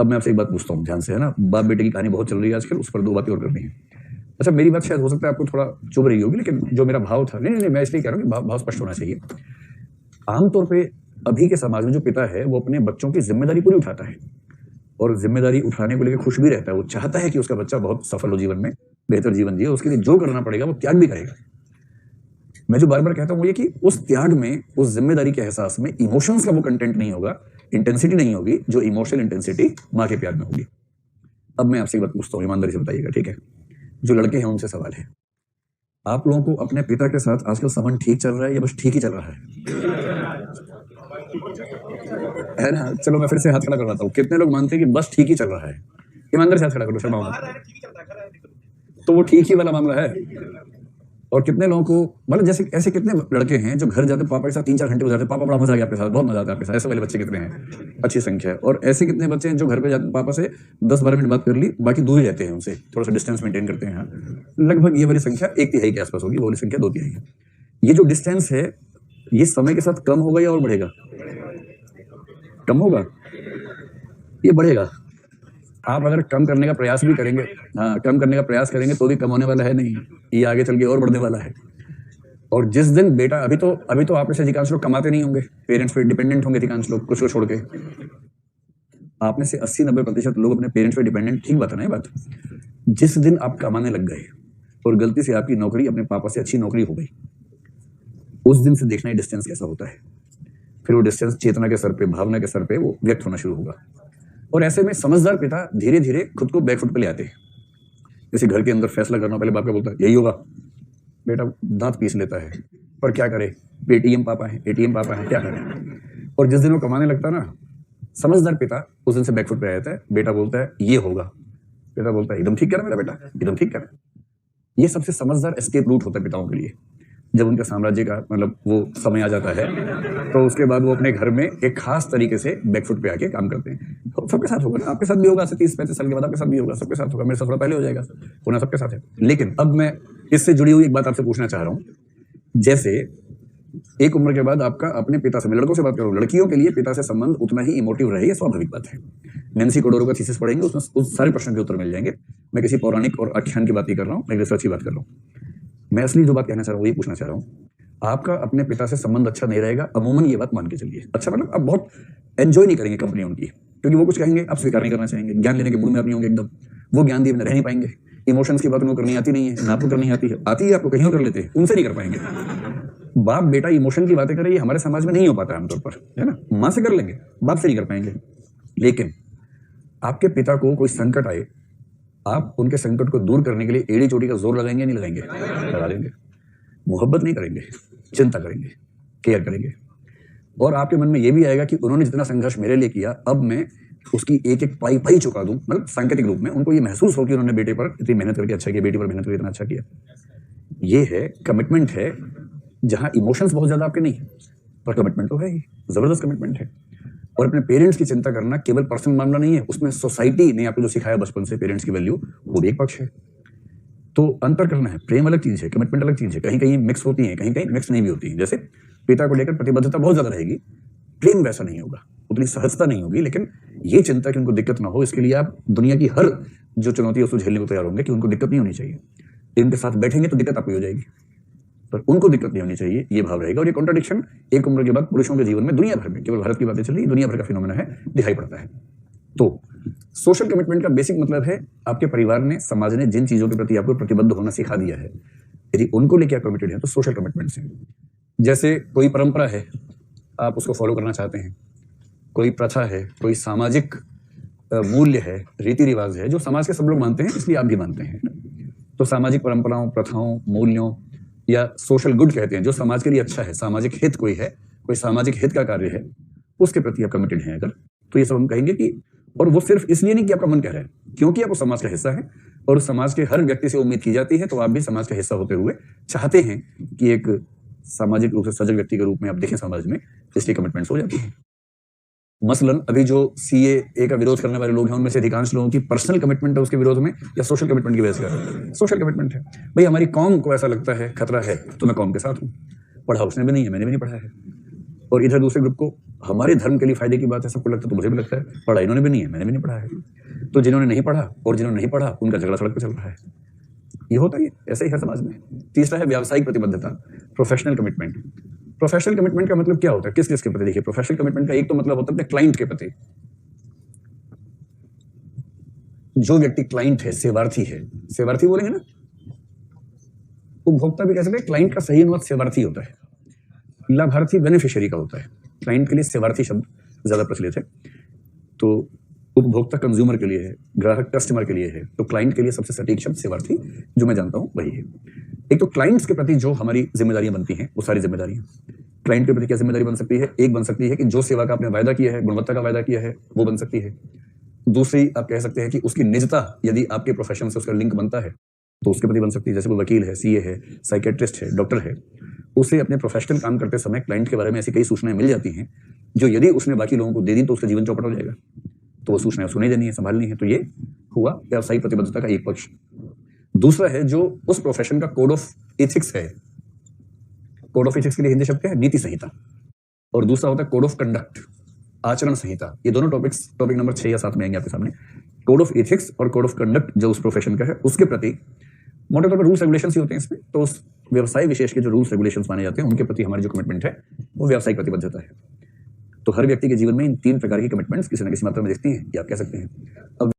अब मैं आपसे एक बात पूछता हूँ ध्यान से, है ना, बाप बेटे की कहानी बहुत चल रही है आजकल, उस पर दो बातें और करनी है। अच्छा, मेरी बात शायद हो सकता है आपको थोड़ा चुभ रही होगी, लेकिन जो मेरा भाव था, नहीं नहीं नहीं, मैं इसलिए कह रहा हूँ कि भाव स्पष्ट होना चाहिए। आमतौर पे अभी के समाज में जो पिता है वो अपने बच्चों की जिम्मेदारी पूरी उठाता है और जिम्मेदारी उठाने को लेकर खुश भी रहता है। वो चाहता है कि उसका बच्चा बहुत सफल हो जीवन में, बेहतर जीवन जिए, उसके लिए जो करना पड़ेगा वो त्याग भी करेगा। मैं जो बार बार कहता हूँ वो ये कि उस त्याग में, उस जिम्मेदारी के एहसास में इमोशंस का वो कंटेंट नहीं होगा, इंटेंसिटी नहीं होगी जो इमोशनल इंटेंसिटी माँ के प्यार में होगी। अब मैं आपसे एक बात पूछता हूँ, ईमानदारी से बताइएगा, ठीक है? जो लड़के हैं उनसे सवाल है, आप लोगों को अपने पिता के साथ आजकल संबंध ठीक चल रहा है या बस ठीक ही चल रहा है ना? चलो मैं फिर से हाथ खड़ा करवाता हूँ, कितने लोग मानते हैं कि बस ठीक ही चल रहा है? ईमानदारी से हाथ खड़ा करो, शर्मा मत। तो वो ठीक ही वाला मामला है। और कितने लोगों को, मतलब जैसे ऐसे कितने लड़के हैं जो घर जाते पापा के साथ 3-4 घंटे गुजारते, पापा बड़ा मजा आ गया आपके साथ, बहुत मजा आता है आपके साथ, ऐसे वाले बच्चे कितने हैं? अच्छी संख्या है। और ऐसे कितने बच्चे हैं जो घर पे जाते पापा से 10-12 मिनट बात कर ली, बाकी दूर ही रहते हैं उनसे, थोड़ा सा डिस्टेंस मेंटेन करते हैं। लगभग ये वाली संख्या 1/3 के आसपास होगी, वो वाली संख्या 2/3 है। ये जो डिस्टेंस है ये समय के साथ कम होगा या और बढ़ेगा? कम होगा, ये बढ़ेगा। आप अगर कम करने का प्रयास भी करेंगे, हाँ, कम करने का प्रयास करेंगे तो भी कम होने वाला है नहीं, ये आगे चल के और बढ़ने वाला है। और जिस दिन बेटा, अभी तो आप में से अधिकांश लोग कमाते नहीं होंगे, पेरेंट्स पे डिपेंडेंट होंगे अधिकांश लोग, कुछ को छोड़ के। आप में से 80-90% लोग अपने पेरेंट्स पे डिपेंडेंट, ठीक बात है ना ये बात? जिस दिन आप कमाने लग गए और गलती से आपकी नौकरी अपने पापा से अच्छी नौकरी हो गई, उस दिन से देखना ये डिस्टेंस कैसा होता है। फिर वो डिस्टेंस चेतना के स्तर पे, भावना के स्तर पे वो व्यक्त होना शुरू होगा। और ऐसे में समझदार पिता धीरे धीरे खुद को बैकफुट पे ले आते हैं। जैसे घर के अंदर फैसला करना, पहले बाप का बोलता है यही होगा, बेटा दांत पीस लेता है, पर क्या करे, पेटीएम पापा है, एटीएम पापा है, क्या करें? और जिस दिन वो कमाने लगता है ना, समझदार पिता उस दिन से बैकफुट पे आ जाता है। बेटा बोलता है ये होगा, बेटा बोलता है एकदम ठीक करा मेरा बेटा, एकदम ठीक करा। ये सबसे समझदार एस्केप रूट होता है पिताओं के लिए। जब उनका साम्राज्य का मतलब वो समय आ जाता है तो उसके बाद वो अपने घर में एक खास तरीके से बैकफुट पे आके काम करते हैं। तो सबके साथ होगा ना, आपके साथ भी होगा, 30-35 साल के बाद आपके साथ भी होगा, सबके साथ होगा, मेरे साथ थोड़ा पहले हो जाएगा, होना सबके साथ है। लेकिन अब मैं इससे जुड़ी हुई एक बात आपसे पूछना चाह रहा हूँ। जैसे एक उम्र के बाद आपका अपने पिता से, मैं लड़कों से बात कर रहा हूँ, लड़कियों के लिए पिता से संबंध उतना ही इमोटिव रहे, ये स्वाभाविक बात है। नैन्सी कोडोरो का थीसिस पढ़ेंगे, उसमें उस सारे प्रश्न के उत्तर मिल जाएंगे। मैं किसी पौराणिक और आख्यान की बात नहीं कर रहा हूँ, मैं रिसर्च की बात कर रहा हूँ। मैं असली जो बात कहना चाह रहा हूँ ये पूछना चाह रहा हूँ, आपका अपने पिता से संबंध अच्छा नहीं रहेगा, अमूमन ये बात मान के चलिए। अच्छा मतलब आप बहुत एंजॉय नहीं करेंगे कंपनी उनकी, क्योंकि वो कुछ कहेंगे आप स्वीकार नहीं करना चाहेंगे, ज्ञान लेने के मूड में आप नहीं होंगे एकदम, वो ज्ञान दिए बिना रह नहीं पाएंगे। इमोशंस की बात उनको करनी आती नहीं है, ना आपको करनी आती है आपको कहीं और कर लेते हैं, उनसे नहीं कर पाएंगे। बाप बेटा इमोशन की बातें करें, ये हमारे समाज में नहीं हो पाता है आमतौर पर, है ना? माँ से कर लेंगे, बाप से नहीं कर पाएंगे। लेकिन आपके पिता को कोई संकट आए, आप उनके संकट को दूर करने के लिए एड़ी चोटी का जोर लगाएंगे नहीं लगाएंगे? लगा देंगे। मोहब्बत नहीं करेंगे, चिंता करेंगे, केयर करेंगे। और आपके मन में यह भी आएगा कि उन्होंने जितना संघर्ष मेरे लिए किया, अब मैं उसकी एक एक पाई पाई चुका दूं, मतलब सांकेतिक रूप में उनको ये महसूस हो कि उन्होंने बेटे पर इतनी मेहनत करके अच्छा किया, बेटी पर मेहनत करके इतना अच्छा किया। ये है कमिटमेंट, है जहां इमोशंस बहुत ज्यादा आपके नहीं, पर कमिटमेंट तो है ही, जबरदस्त कमिटमेंट है। और अपने पेरेंट्स की चिंता करना केवल पर्सनल मामला नहीं है, उसमें सोसाइटी ने आपको जो सिखाया बचपन से पेरेंट्स की वैल्यू, वो भी एक पक्ष है। तो अंतर करना है, प्रेम अलग चीज है, कमिटमेंट अलग चीज है, कहीं कहीं मिक्स होती है, कहीं कहीं मिक्स नहीं भी होती है। जैसे पिता को लेकर प्रतिबद्धता बहुत ज्यादा रहेगी, प्रेम वैसा नहीं होगा, उतनी सहजता नहीं होगी, लेकिन ये चिंता कि उनको दिक्कत ना हो, इसके लिए आप दुनिया की हर जो चुनौती है उसको झेलने को तैयार होंगे कि उनको दिक्कत नहीं होनी चाहिए। इनके साथ बैठेंगे तो दिक्कत आपको हो जाएगी, पर उनको दिक्कत नहीं होनी चाहिए, ये भाव रहेगा। और ये कॉन्ट्रडिक्शन एक उम्र के बाद पुरुषों के जीवन में दुनिया भर में, केवल भारत की बातें चल रही, दुनिया भर का फिनोमेना है, दिखाई पड़ता है। तो सोशल कमिटमेंट का बेसिक मतलब है आपके परिवार ने, समाज ने जिन चीजों के प्रति आपको प्रतिबद्ध होना सिखा दिया है, यदि उनको लेकर आप कमिटेड हैं तो सोशल कमिटमेंट्स हैं। जैसे कोई परंपरा है, आप उसको फॉलो करना चाहते हैं, कोई प्रथा है, कोई सामाजिक मूल्य है, रीति रिवाज है जो समाज के सब लोग मानते हैं, इसलिए आप भी मानते हैं। तो सामाजिक परंपराओं, प्रथाओं, मूल्यों या सोशल गुड कहते हैं, जो समाज के लिए अच्छा है, सामाजिक हित कोई है, कोई सामाजिक हित का कार्य है, उसके प्रति आप कमिटेड हैं अगर, तो ये सब हम कहेंगे कि, और वो सिर्फ इसलिए नहीं कि आपका मन कह रहा है, क्योंकि आप उस समाज का हिस्सा है और उस समाज के हर व्यक्ति से उम्मीद की जाती है, तो आप भी समाज का हिस्सा होते हुए चाहते हैं कि एक सामाजिक रूप से सजग व्यक्ति के रूप में आप दिखें समाज में, इसलिए कमिटमेंट्स हो जाती है। मसलन अभी जो सीएए का विरोध करने वाले लोग हैं, उनमें से अधिकांश लोगों की पर्सनल कमिटमेंट है उसके विरोध में या सोशल कमिटमेंट की वजह से? सोशल कमिटमेंट है। भाई हमारी कौम को ऐसा लगता है खतरा है, तो मैं कौम के साथ हूँ, पढ़ा उसने भी नहीं है, मैंने भी नहीं पढ़ा है। और इधर दूसरे ग्रुप को हमारे धर्म के लिए फायदे की बात है, सबको लगता है, तो मुझे भी लगता है। पढ़ा इन्होंने भी नहीं है, मैंने भी नहीं पढ़ा है। तो जिन्होंने नहीं पढ़ा और जिन्होंने नहीं पढ़ा उनका झगड़ा सड़क पर चल रहा है। ये होता ही ऐसा ही हर समाज में। तीसरा है व्यावसायिक प्रतिबद्धता, प्रोफेशनल कमिटमेंट। प्रोफेशनल कमिटमेंट का मतलब क्या होता है, किस किस के प्रति? देखिए, प्रोफेशनल कमिटमेंट का एक तो मतलब होता है अपने क्लाइंट के प्रति। जो व्यक्ति क्लाइंट है, सेवार्थी है, सेवार्थी बोलेंगे ना, उपभोक्ता भी कह सकते हैं। क्लाइंट का सही अनुवाद सेवार्थी होता है, लाभार्थी बेनिफिशियरी का होता है। क्लाइंट के लिए सेवार्थी शब्द ज्यादा प्रचलित है। तो उपभोक्ता कंज्यूमर के लिए है, ग्राहक कस्टमर के लिए है, तो क्लाइंट के लिए सबसे सटीक शब्द सेवार्थी जो मैं जानता हूं वही है। एक तो क्लाइंट्स के प्रति जो हमारी जिम्मेदारियां बनती हैं, वो सारी जिम्मेदारियां क्लाइंट के प्रति क्या जिम्मेदारी बन सकती है? एक बन सकती है कि जो सेवा का आपने वायदा किया है, गुणवत्ता का वायदा किया है, वो बन सकती है। दूसरी आप कह सकते हैं कि उसकी निजता, यदि आपके प्रोफेशन से उसका लिंक बनता है तो उसके प्रति बन सकती है। जैसे कोई वकील है, सीए है, साइकेट्रिस्ट है, डॉक्टर है, उसे अपने प्रोफेशनल काम करते समय क्लाइंट के बारे में ऐसी कई सूचनाएं मिल जाती हैं जो यदि उसने बाकी लोगों को दे दी तो उसका जीवन चौपट हो जाएगा। तो वो सूचनाएं उसको नहीं देनी है, संभालनी है। तो ये हुआ व्यावसायिक प्रतिबद्धता का एक पक्ष। दूसरा है जो उस प्रोफेशन का कोड ऑफ एथिक्स है। कोड ऑफ एथिक्स के लिए हिंदी शब्द क्या है? नीति संहिता। और दूसरा होता है कोड ऑफ कंडक्ट, आचरण संहिता। ये दोनों टॉपिक नंबर 6 या 7 में आएंगे आपके सामने। कोड ऑफ एथिक्स और कोड ऑफ कंडक्ट जो उस प्रोफेशन का है, उसके प्रति मोटे तौर पर रूल्स रेगुलेशंस ही होते हैं इसमें। तो उस व्यवसाय विशेष के जो रूल्स रेगुलेशंस माने जाते हैं, उनके प्रति हमारी जो कमिटमेंट है वो व्यावसायिक प्रतिबद्धता है। तो हर व्यक्ति के जीवन में इन 3 प्रकार की कमिटमेंट्स किसी न किसी मात्रा में दिखती हैं, ये आप कह सकते हैं। अब